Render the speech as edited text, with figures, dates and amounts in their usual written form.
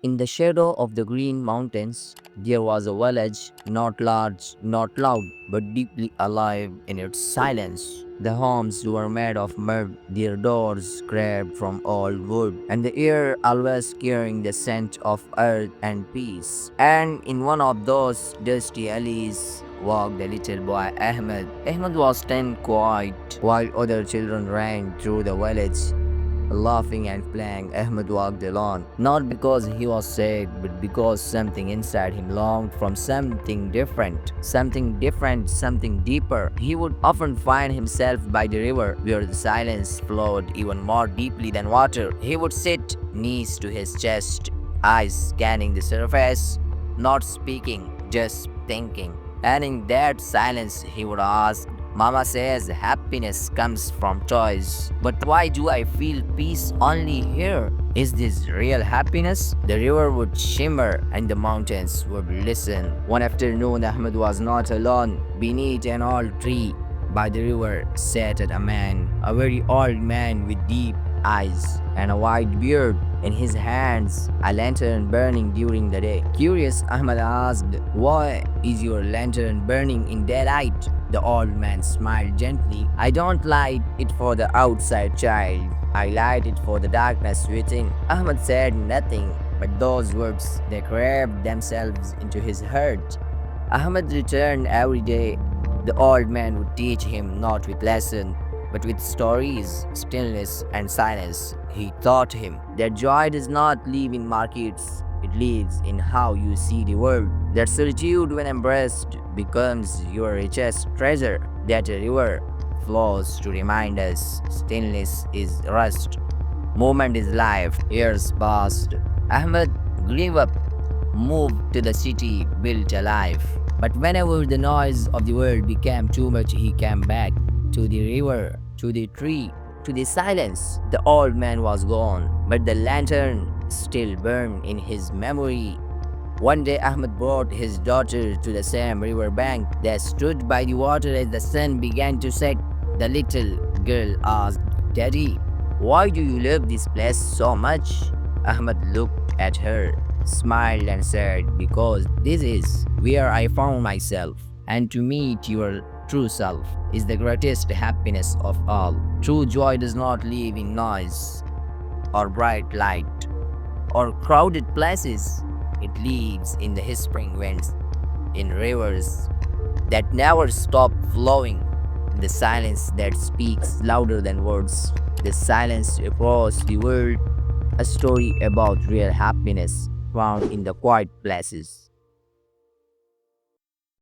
In the shadow of the green mountains, there was a village, not large, not loud, but deeply alive in its silence. The homes were made of mud, their doors carved from old wood, and the air always carrying the scent of earth and peace. And in one of those dusty alleys walked the little boy Ahmed. Ahmed was 10 quiet, while other children ran through the village laughing and playing. Ahmed walked alone, not because he was sad, but because something inside him longed from something different, something deeper. He would often find himself by the river, where the silence flowed even more deeply than water. He would sit, knees to his chest, eyes scanning the surface, not speaking, just thinking. And in that silence, he would ask, Mama says happiness comes from toys. But why do I feel peace only here? Is this real happiness? The river would shimmer and the mountains would listen. One afternoon, Ahmed was not alone. Beneath an old tree by the river sat a man, a very old man with deep eyes and a white beard. In his hands, a lantern burning during the day. Curious, Ahmed asked, Why is your lantern burning in daylight? The old man smiled gently. I don't light it for the outside child. I light it for the darkness within. Ahmed said nothing, but those words, they carved themselves into his heart. Ahmed returned every day. The old man would teach him not with lessons, but with stories, stillness, and silence. He taught him that joy does not live in markets, it lives in how you see the world. That solitude, when embraced, becomes your richest treasure. That a river flows to remind us stillness is rest, movement is life. Years passed. Ahmed grew up, moved to the city, built a life. But whenever the noise of the world became too much, he came back to the river, to the tree, to the silence. The old man was gone, but the lantern still burned in his memory. One day, Ahmed brought his daughter to the same river bank. They stood by the water as the sun began to set. The little girl asked, Daddy, why do you love this place so much? Ahmed looked at her, smiled, and said, Because this is where I found myself, and to meet your true self is the greatest happiness of all. True joy does not live in noise, or bright light, or crowded places. It lives in the whispering winds, in rivers that never stop flowing, in the silence that speaks louder than words, the silence across the world, a story about real happiness found in the quiet places.